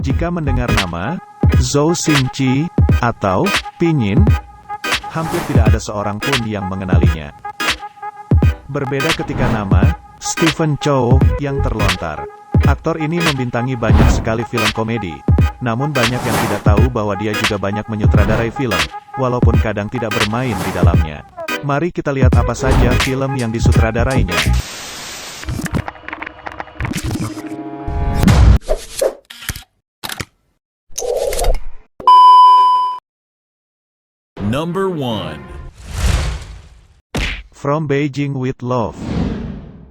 Jika mendengar nama Zhou Xingqi atau Pinyin, hampir tidak ada seorang pun yang mengenalinya. Berbeda ketika nama Stephen Chow yang terlontar. Aktor ini membintangi banyak sekali film komedi. Namun banyak yang tidak tahu bahwa dia juga banyak menyutradarai film, walaupun kadang tidak bermain di dalamnya. Mari kita lihat apa saja film yang disutradarainya. Number 1. From Beijing with Love.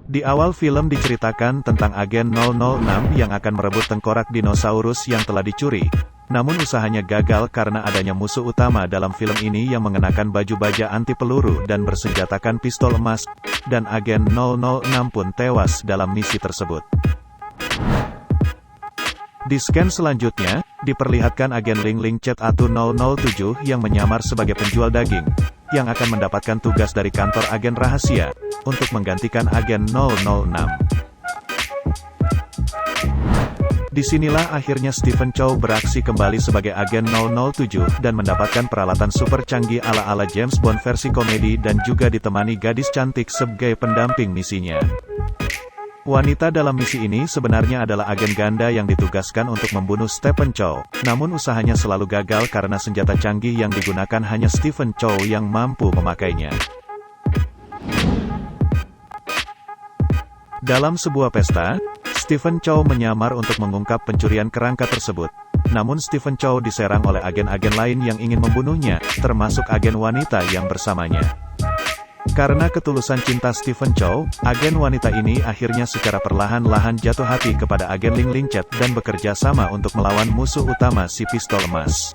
Di awal film diceritakan tentang agen 006 yang akan merebut tengkorak dinosaurus yang telah dicuri. Namun usahanya gagal karena adanya musuh utama dalam film ini yang mengenakan baju baja anti peluru dan bersenjatakan pistol emas, dan agen 006 pun tewas dalam misi tersebut. Di scan selanjutnya, diperlihatkan agen Ling Ling Chet ATU-007 yang menyamar sebagai penjual daging, yang akan mendapatkan tugas dari kantor agen rahasia, untuk menggantikan agen 006. Disinilah akhirnya Stephen Chow beraksi kembali sebagai agen 007 dan mendapatkan peralatan super canggih ala-ala James Bond versi komedi dan juga ditemani gadis cantik sebagai pendamping misinya. Wanita dalam misi ini sebenarnya adalah agen ganda yang ditugaskan untuk membunuh Stephen Chow, namun usahanya selalu gagal karena senjata canggih yang digunakan hanya Stephen Chow yang mampu memakainya. Dalam sebuah pesta, Stephen Chow menyamar untuk mengungkap pencurian kerangka tersebut. Namun Stephen Chow diserang oleh agen-agen lain yang ingin membunuhnya, termasuk agen wanita yang bersamanya. Karena ketulusan cinta Stephen Chow, agen wanita ini akhirnya secara perlahan-lahan jatuh hati kepada agen Ling Ling Chet dan bekerja sama untuk melawan musuh utama si pistol emas.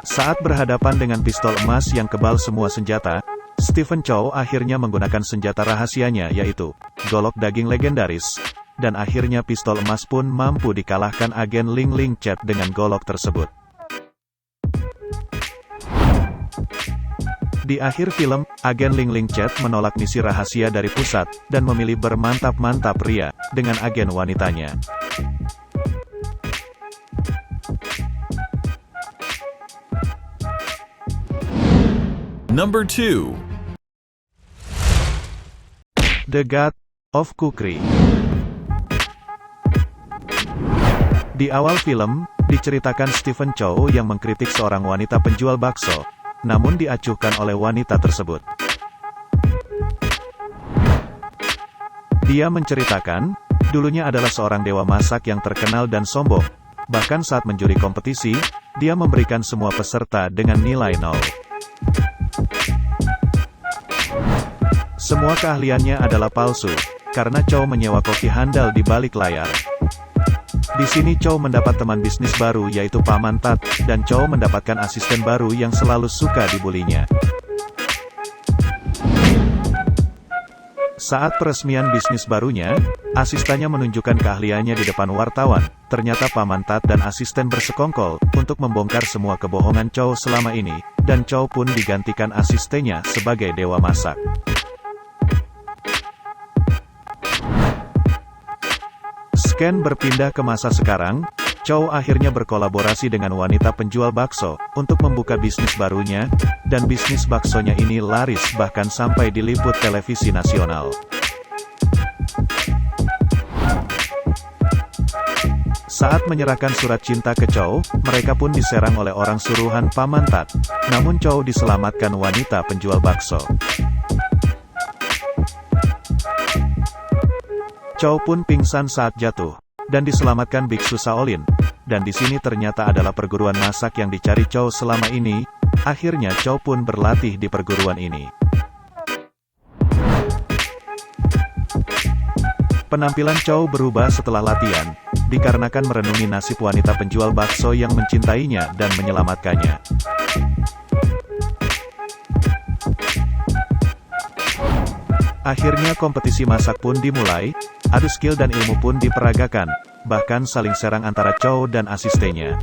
Saat berhadapan dengan pistol emas yang kebal semua senjata, Stephen Chow akhirnya menggunakan senjata rahasianya yaitu golok daging legendaris, dan akhirnya pistol emas pun mampu dikalahkan agen Ling Ling Chet dengan golok tersebut. Di akhir film, agen Ling Ling Chet menolak misi rahasia dari pusat, dan memilih bermantap-mantap ria, dengan agen wanitanya. Number 2. The God of Kukri. Di awal film, diceritakan Stephen Chow yang mengkritik seorang wanita penjual bakso, namun diacuhkan oleh wanita tersebut. Dia menceritakan, dulunya adalah seorang dewa masak yang terkenal dan sombong. Bahkan saat menjuri kompetisi, dia memberikan semua peserta dengan nilai 0. Semua keahliannya adalah palsu, karena Chow menyewa koki handal di balik layar. Di sini Chow mendapat teman bisnis baru yaitu Paman Tat, dan Chow mendapatkan asisten baru yang selalu suka dibulinya. Saat peresmian bisnis barunya, asistennya menunjukkan keahliannya di depan wartawan. Ternyata Paman Tat dan asisten bersekongkol untuk membongkar semua kebohongan Chow selama ini, dan Chow pun digantikan asistennya sebagai dewa masak. Scan berpindah ke masa sekarang, Chow akhirnya berkolaborasi dengan wanita penjual bakso, untuk membuka bisnis barunya, dan bisnis baksonya ini laris bahkan sampai diliput televisi nasional. Saat menyerahkan surat cinta ke Chow, mereka pun diserang oleh orang suruhan Paman Tat, namun Chow diselamatkan wanita penjual bakso. Chow pun pingsan saat jatuh, dan diselamatkan Biksu Shaolin, dan di sini ternyata adalah perguruan masak yang dicari Chow selama ini. Akhirnya Chow pun berlatih di perguruan ini. Penampilan Chow berubah setelah latihan, dikarenakan merenungi nasib wanita penjual bakso yang mencintainya dan menyelamatkannya. Akhirnya kompetisi masak pun dimulai, adu skill dan ilmu pun diperagakan, bahkan saling serang antara Chow dan asistennya.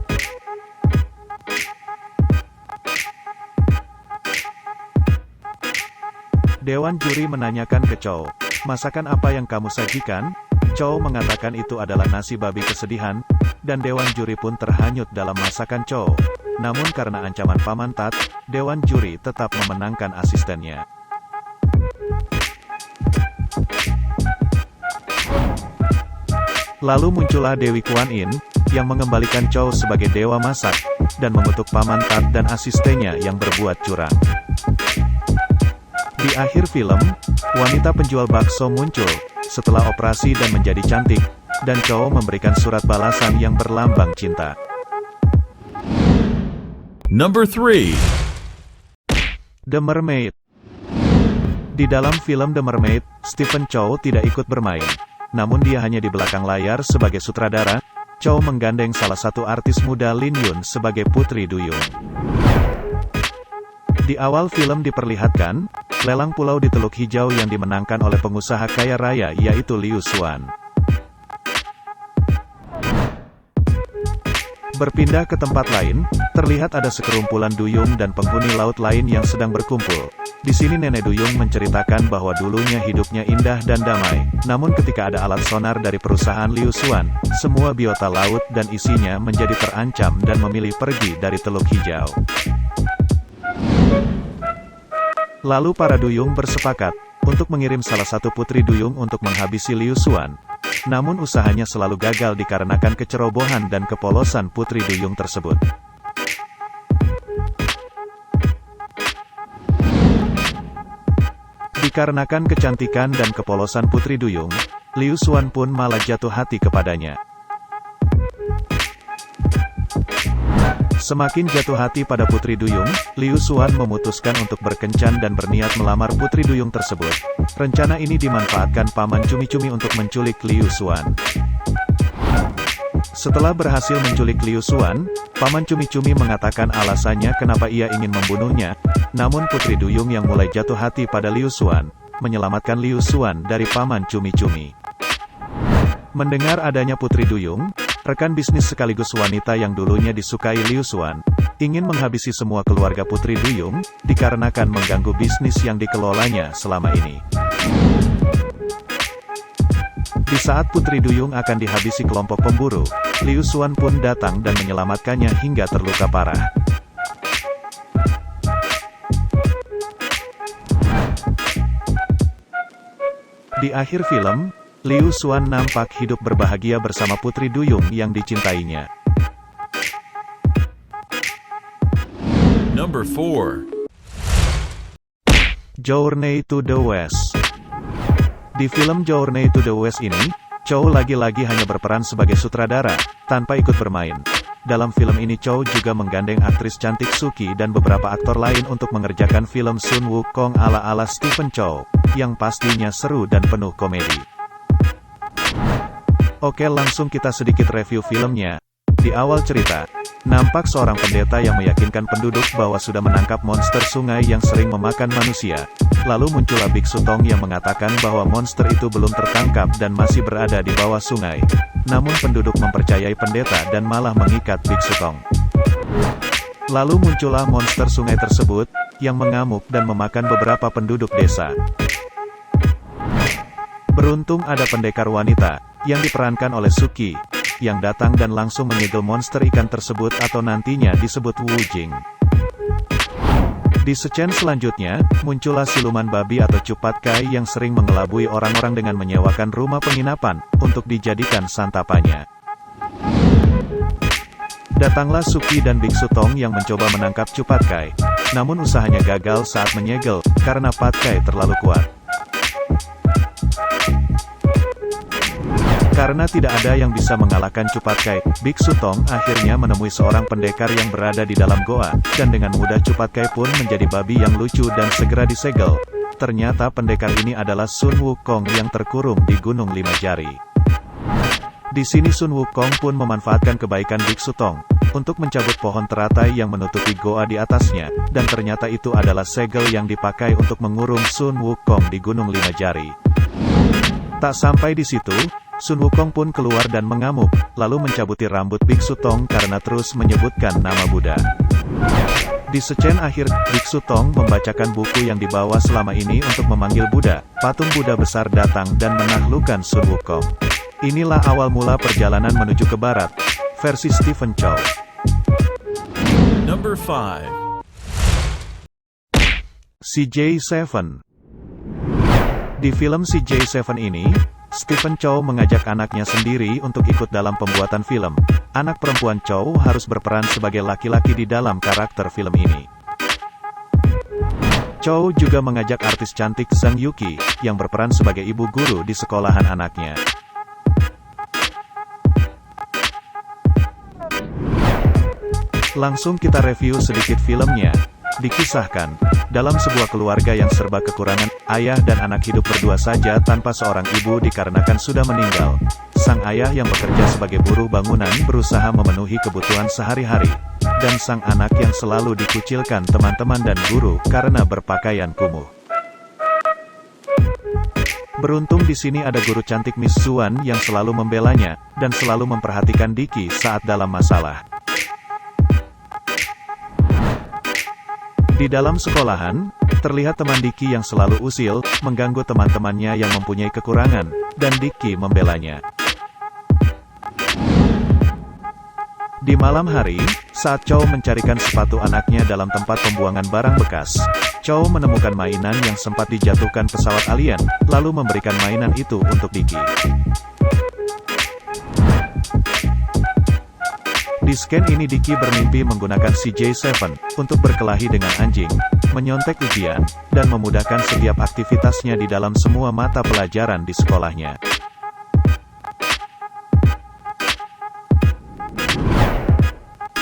Dewan juri menanyakan ke Chow, "Masakan apa yang kamu sajikan?" Chow mengatakan itu adalah nasi babi kesedihan, dan Dewan Juri pun terhanyut dalam masakan Chow. Namun karena ancaman Paman Tat, Dewan Juri tetap memenangkan asistennya. Lalu muncullah Dewi Kuan Yin, yang mengembalikan Chow sebagai dewa masak, dan mengutuk Paman Tat dan asistennya yang berbuat curang. Di akhir film, wanita penjual bakso muncul, setelah operasi dan menjadi cantik, dan Chow memberikan surat balasan yang berlambang cinta. Number 3. The Mermaid. Di dalam film The Mermaid, Stephen Chow tidak ikut bermain. Namun dia hanya di belakang layar sebagai sutradara. Chow menggandeng salah satu artis muda Lin Yun sebagai Putri Duyung. Di awal film diperlihatkan, lelang pulau di Teluk Hijau yang dimenangkan oleh pengusaha kaya raya yaitu Liu Xuan. Berpindah ke tempat lain, terlihat ada sekerumpulan duyung dan penghuni laut lain yang sedang berkumpul. Di sini nenek duyung menceritakan bahwa dulunya hidupnya indah dan damai. Namun ketika ada alat sonar dari perusahaan Liu Xuan, semua biota laut dan isinya menjadi terancam dan memilih pergi dari Teluk Hijau. Lalu para duyung bersepakat untuk mengirim salah satu putri duyung untuk menghabisi Liu Xuan. Namun usahanya selalu gagal dikarenakan kecerobohan dan kepolosan putri duyung tersebut. Dikarenakan kecantikan dan kepolosan putri duyung, Liu Xuan pun malah jatuh hati kepadanya. Semakin jatuh hati pada putri duyung, Liu Xuan memutuskan untuk berkencan dan berniat melamar putri duyung tersebut. Rencana ini dimanfaatkan Paman Cumi-Cumi untuk menculik Liu Xuan. Setelah berhasil menculik Liu Xuan, Paman Cumi-Cumi mengatakan alasannya kenapa ia ingin membunuhnya. Namun putri duyung yang mulai jatuh hati pada Liu Xuan, menyelamatkan Liu Xuan dari Paman Cumi-Cumi. Mendengar adanya putri duyung, rekan bisnis sekaligus wanita yang dulunya disukai Liu Xuan, ingin menghabisi semua keluarga putri duyung, dikarenakan mengganggu bisnis yang dikelolanya selama ini. Di saat putri duyung akan dihabisi kelompok pemburu, Liu Xuan pun datang dan menyelamatkannya hingga terluka parah. Di akhir film, Liu Xuan nampak hidup berbahagia bersama putri duyung yang dicintainya. Number 4. Journey to the West. Di film Journey to the West ini, Chow lagi-lagi hanya berperan sebagai sutradara, tanpa ikut bermain. Dalam film ini Chow juga menggandeng aktris cantik Suki dan beberapa aktor lain untuk mengerjakan film Sun Wukong ala-ala Stephen Chow, yang pastinya seru dan penuh komedi. Oke, langsung kita sedikit review filmnya. Di awal cerita, nampak seorang pendeta yang meyakinkan penduduk bahwa sudah menangkap monster sungai yang sering memakan manusia. Lalu muncullah Biksu Tong yang mengatakan bahwa monster itu belum tertangkap dan masih berada di bawah sungai. Namun penduduk mempercayai pendeta dan malah mengikat Biksu Tong. Lalu muncullah monster sungai tersebut, yang mengamuk dan memakan beberapa penduduk desa. Beruntung ada pendekar wanita, yang diperankan oleh Suki, yang datang dan langsung menyegel monster ikan tersebut atau nantinya disebut Wu Jing. Di scene selanjutnya, muncullah siluman babi atau Cupat Kai yang sering mengelabui orang-orang dengan menyewakan rumah penginapan, untuk dijadikan santapannya. Datanglah Suki dan Biksu Tong yang mencoba menangkap Cupat Kai, namun usahanya gagal saat menyegel, karena Pat Kai terlalu kuat. Karena tidak ada yang bisa mengalahkan Cupat Kai, Biksu Tong akhirnya menemui seorang pendekar yang berada di dalam goa, dan dengan mudah Cupat Kai pun menjadi babi yang lucu dan segera disegel. Ternyata pendekar ini adalah Sun Wukong yang terkurung di Gunung Lima Jari. Di sini Sun Wukong pun memanfaatkan kebaikan Biksu Tong, untuk mencabut pohon teratai yang menutupi goa di atasnya, dan ternyata itu adalah segel yang dipakai untuk mengurung Sun Wukong di Gunung Lima Jari. Tak sampai di situ, Sun Wukong pun keluar dan mengamuk, lalu mencabuti rambut Biksu Tong karena terus menyebutkan nama Buddha. Di scene akhir, Biksu Tong membacakan buku yang dibawa selama ini untuk memanggil Buddha. Patung Buddha besar datang dan menaklukkan Sun Wukong. Inilah awal mula perjalanan menuju ke barat, versi Stephen Chow. Number 5. CJ7. Di film CJ7 ini, Stephen Chow mengajak anaknya sendiri untuk ikut dalam pembuatan film. Anak perempuan Chow harus berperan sebagai laki-laki di dalam karakter film ini. Chow juga mengajak artis cantik Zhang Yuqi, yang berperan sebagai ibu guru di sekolahan anaknya. Langsung kita review sedikit filmnya. Dikisahkan, dalam sebuah keluarga yang serba kekurangan, ayah dan anak hidup berdua saja tanpa seorang ibu dikarenakan sudah meninggal. Sang ayah yang bekerja sebagai buruh bangunan berusaha memenuhi kebutuhan sehari-hari, dan sang anak yang selalu dikucilkan teman-teman dan guru karena berpakaian kumuh. Beruntung di sini ada guru cantik Miss Zuan yang selalu membelanya, dan selalu memperhatikan Dicky saat dalam masalah. Di dalam sekolahan, terlihat teman Dicky yang selalu usil, mengganggu teman-temannya yang mempunyai kekurangan, dan Dicky membelanya. Di malam hari, saat Chow mencarikan sepatu anaknya dalam tempat pembuangan barang bekas, Chow menemukan mainan yang sempat dijatuhkan pesawat alien, lalu memberikan mainan itu untuk Dicky. Di scan ini Dicky bermimpi menggunakan CJ7 untuk berkelahi dengan anjing, menyontek ujian, dan memudahkan setiap aktivitasnya di dalam semua mata pelajaran di sekolahnya.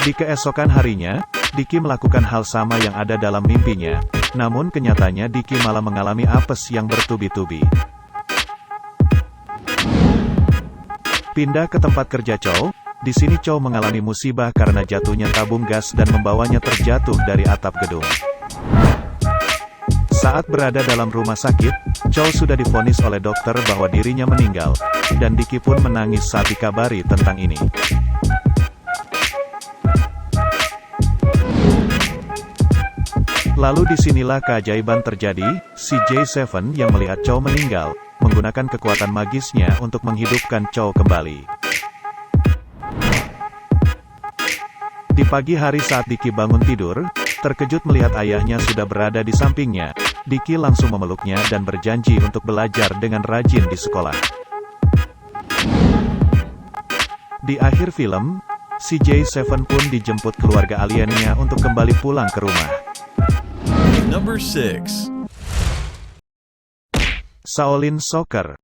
Di keesokan harinya, Dicky melakukan hal sama yang ada dalam mimpinya, namun kenyataannya Dicky malah mengalami apes yang bertubi-tubi. Pindah ke tempat kerja Chow. Di sini Chow mengalami musibah karena jatuhnya tabung gas dan membawanya terjatuh dari atap gedung. Saat berada dalam rumah sakit, Chow sudah divonis oleh dokter bahwa dirinya meninggal, dan Dicky pun menangis saat dikabari tentang ini. Lalu disinilah keajaiban terjadi, CJ7 yang melihat Chow meninggal, menggunakan kekuatan magisnya untuk menghidupkan Chow kembali. Di pagi hari saat Dicky bangun tidur, terkejut melihat ayahnya sudah berada di sampingnya, Dicky langsung memeluknya dan berjanji untuk belajar dengan rajin di sekolah. Di akhir film, CJ7 pun dijemput keluarga aliennya untuk kembali pulang ke rumah. Number 6. Shaolin Soccer.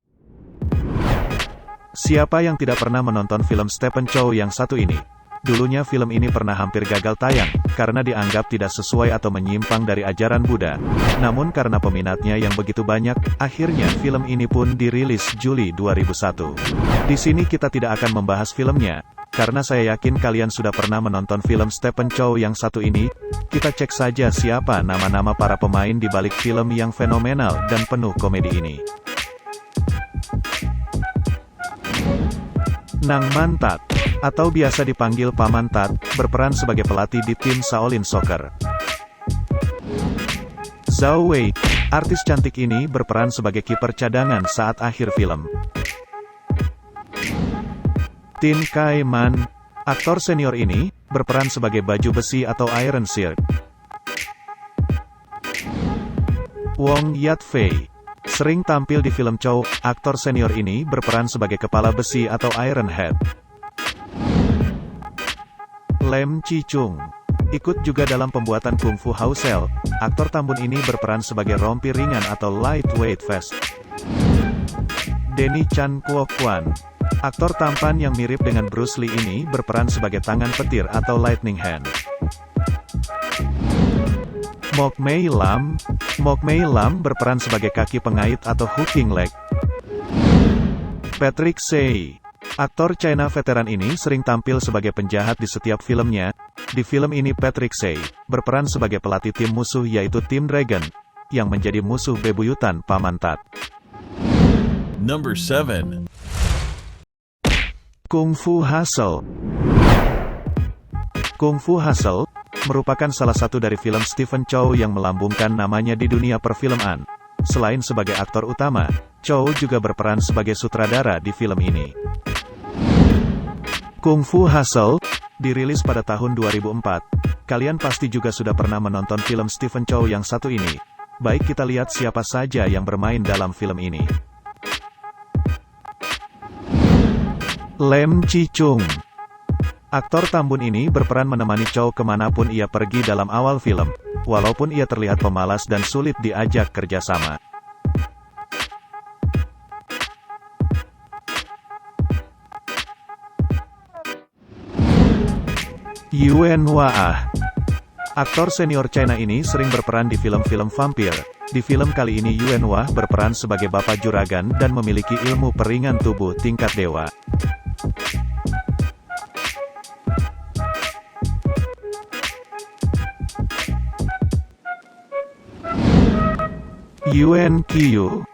Siapa yang tidak pernah menonton film Stephen Chow yang satu ini? Dulunya film ini pernah hampir gagal tayang, karena dianggap tidak sesuai atau menyimpang dari ajaran Buddha. Namun karena peminatnya yang begitu banyak, akhirnya film ini pun dirilis Juli 2001. Di sini kita tidak akan membahas filmnya, karena saya yakin kalian sudah pernah menonton film Stephen Chow yang satu ini. Kita cek saja siapa nama-nama para pemain di balik film yang fenomenal dan penuh komedi ini. Nang Mantat, atau biasa dipanggil Paman Tat, berperan sebagai pelatih di tim Shaolin Soccer. Zhao Wei, artis cantik ini berperan sebagai kiper cadangan saat akhir film. Tin Kai Man, aktor senior ini, berperan sebagai baju besi atau Iron Shirt. Wong Yat Fei, sering tampil di film Chow, aktor senior ini berperan sebagai kepala besi atau Iron Head. Lem Chi Chung, ikut juga dalam pembuatan Kung Fu Hustle, aktor tambun ini berperan sebagai rompi ringan atau lightweight vest. Denny Chan Kwok Kwan, aktor tampan yang mirip dengan Bruce Lee ini berperan sebagai tangan petir atau lightning hand. Mok Mei Lam, Mok Mei Lam berperan sebagai kaki pengait atau hooking leg. Patrick Sei, aktor China veteran ini sering tampil sebagai penjahat di setiap filmnya. Di film ini Patrick Sei berperan sebagai pelatih tim musuh yaitu tim Dragon, yang menjadi musuh bebuyutan Paman Tat. Number 7. Kung Fu Hustle. Kung Fu Hustle merupakan salah satu dari film Stephen Chow yang melambungkan namanya di dunia perfilman. Selain sebagai aktor utama, Chow juga berperan sebagai sutradara di film ini. Kung Fu Hustle, dirilis pada tahun 2004. Kalian pasti juga sudah pernah menonton film Stephen Chow yang satu ini. Baik, kita lihat siapa saja yang bermain dalam film ini. Lam Chi Chung. Aktor tambun ini berperan menemani Chow kemanapun ia pergi dalam awal film, walaupun ia terlihat pemalas dan sulit diajak kerjasama. Yuen Wah. Aktor senior China ini sering berperan di film-film vampir. Di film kali ini Yuen Wah berperan sebagai bapak juragan dan memiliki ilmu peringan tubuh tingkat dewa. Yuan Qiyu.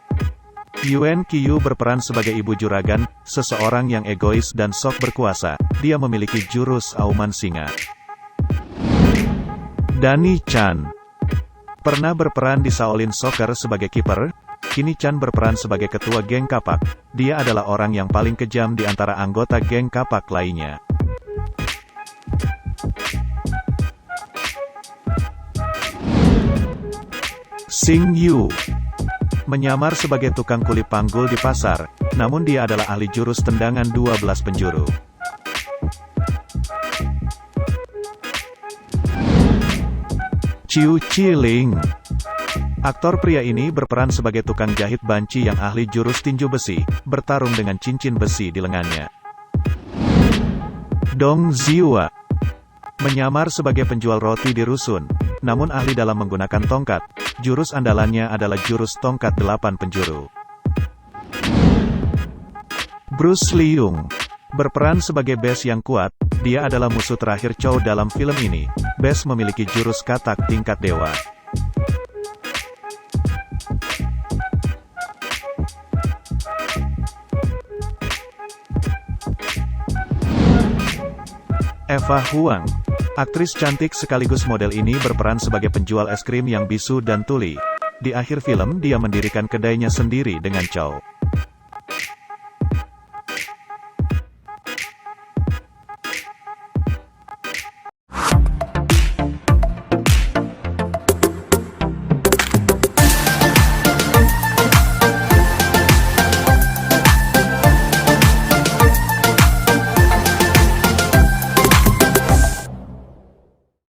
Yuan Qiyu berperan sebagai ibu juragan, seseorang yang egois dan sok berkuasa. Dia memiliki jurus auman singa. Danny Chan. Pernah berperan di Shaolin Soccer sebagai kiper, kini Chan berperan sebagai ketua geng kapak. Dia adalah orang yang paling kejam di antara anggota geng kapak lainnya. Xing Yu. Menyamar sebagai tukang kulit panggul di pasar, namun dia adalah ahli jurus tendangan 12 penjuru. Chiu Chi Ling. Aktor pria ini berperan sebagai tukang jahit banci yang ahli jurus tinju besi, bertarung dengan cincin besi di lengannya. Dong Ziwa. Menyamar sebagai penjual roti di rusun, namun ahli dalam menggunakan tongkat. Jurus andalannya adalah jurus tongkat 8 penjuru. Bruce Leung. Berperan sebagai Bes yang kuat, dia adalah musuh terakhir Chow dalam film ini. Bes memiliki jurus katak tingkat dewa. Eva Huang. Aktris cantik sekaligus model ini berperan sebagai penjual es krim yang bisu dan tuli. Di akhir film dia mendirikan kedainya sendiri dengan Chow.